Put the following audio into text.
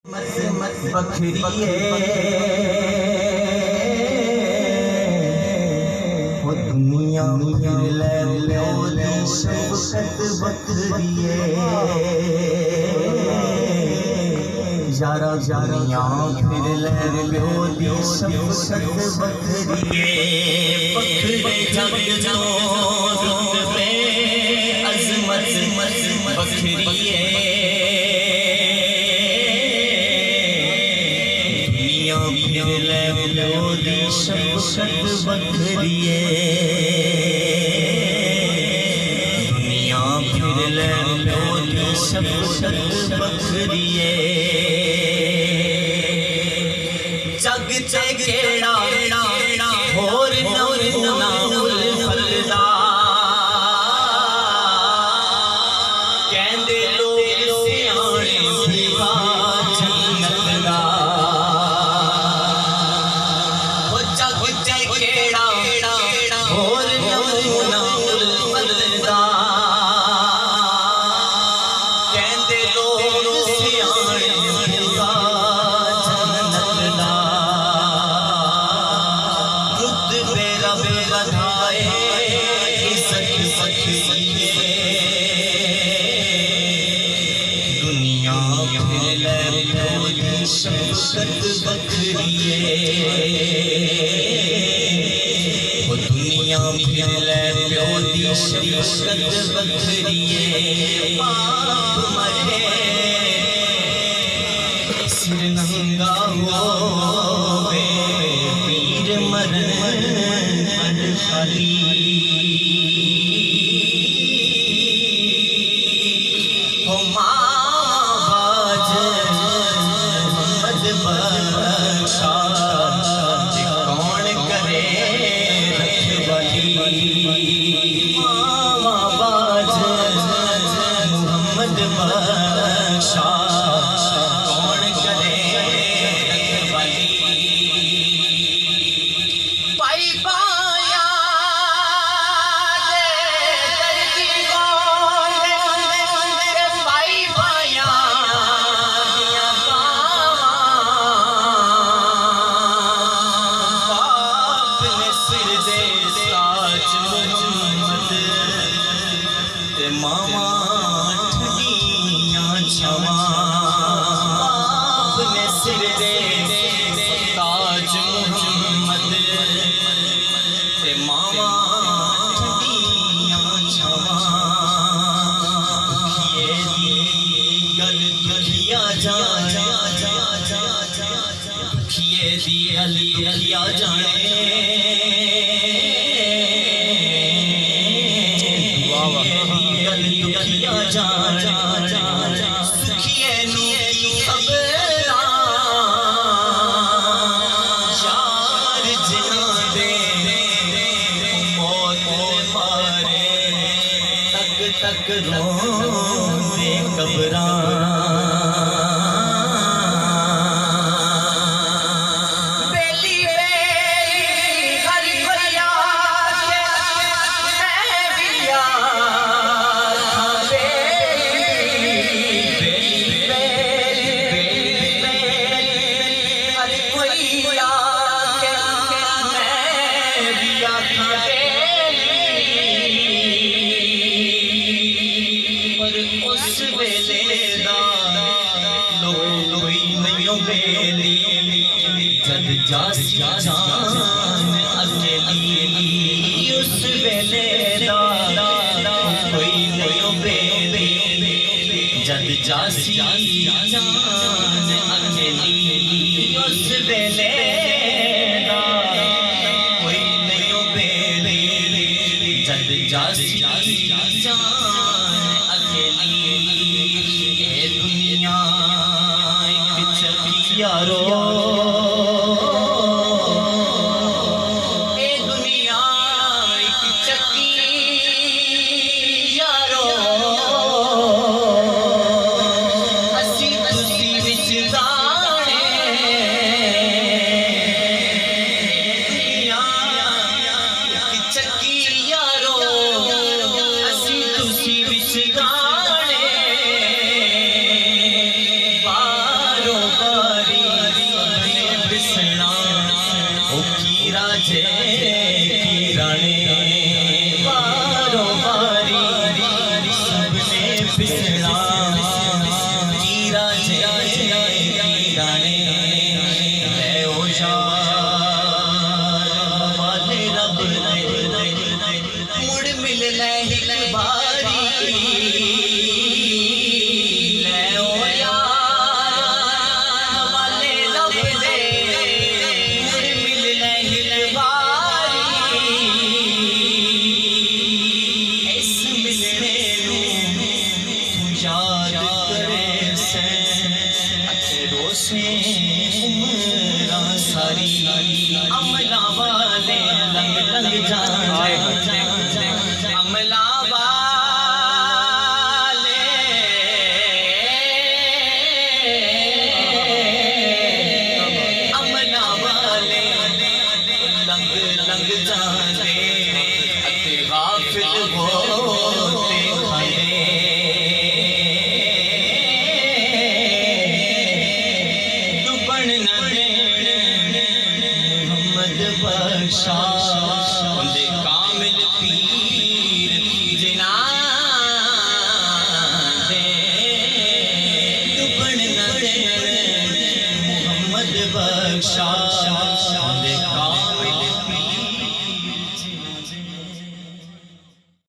बखरी वो दुनिया फिर ले शफकत बखरी यारा दुनिया फिर ले शफकत बखरी बखरे जग रुतबे अजमत बखरी शफकत बखरी दुनिया फिर ले शफकत बखरी जग चे केड़ा होर नमूना फलदा कहंदे लोग सियाणे भीवा जन्नत दा होर नमूना फलदा कहंदे लोग सियाणे भीवा जन्नत दा रुतबे रब बधाए इज्जत बखरी दुनिया फिर ले शफकत बखरी दुनिया फिर ले शफकत बखरी बाप मरे सिर नंगा होवे पीर मरन अड खाली हो मां बाज मोहम्मद बख्शा कौन करे मामा बाज मोहम्मद बख्शा कौन करे रखवाली पाई पाया दर्दी पाई पाया बाप ने सिर दे मामा ठगियां छवा अपने सिर दे ताज मुहम्मद ते मामा ठगियां छवा दुखिए दी गल दुखिया जाने दुखिए दी गल दुखिया जाने सुखिए नी खबरा यार जिना दे मौत मारे तक तक रोंदे कबरा उस वेले कोई नहीं बेली जद जासी जान अकेली उस वेले कोई नहीं बेली जद जासी जान अकेली उस वेले कोई नहीं बेली जद जासी जान दुनिया यारो ए दुनिया एक चक्की यारो असी तुसी विच दाने दुनिया एक चक्की यारो असी तुसी विच दाने बारो से उम्रा सारी अमला वाले लंग लंग जाए अमला वाले अमला वाले लंग लंग जाए अते गाफिल होते खाने बख्शा उंदे कामिल पीर जिना दे डुबण न देण मोहम्मद बख्शा उंदे कामिल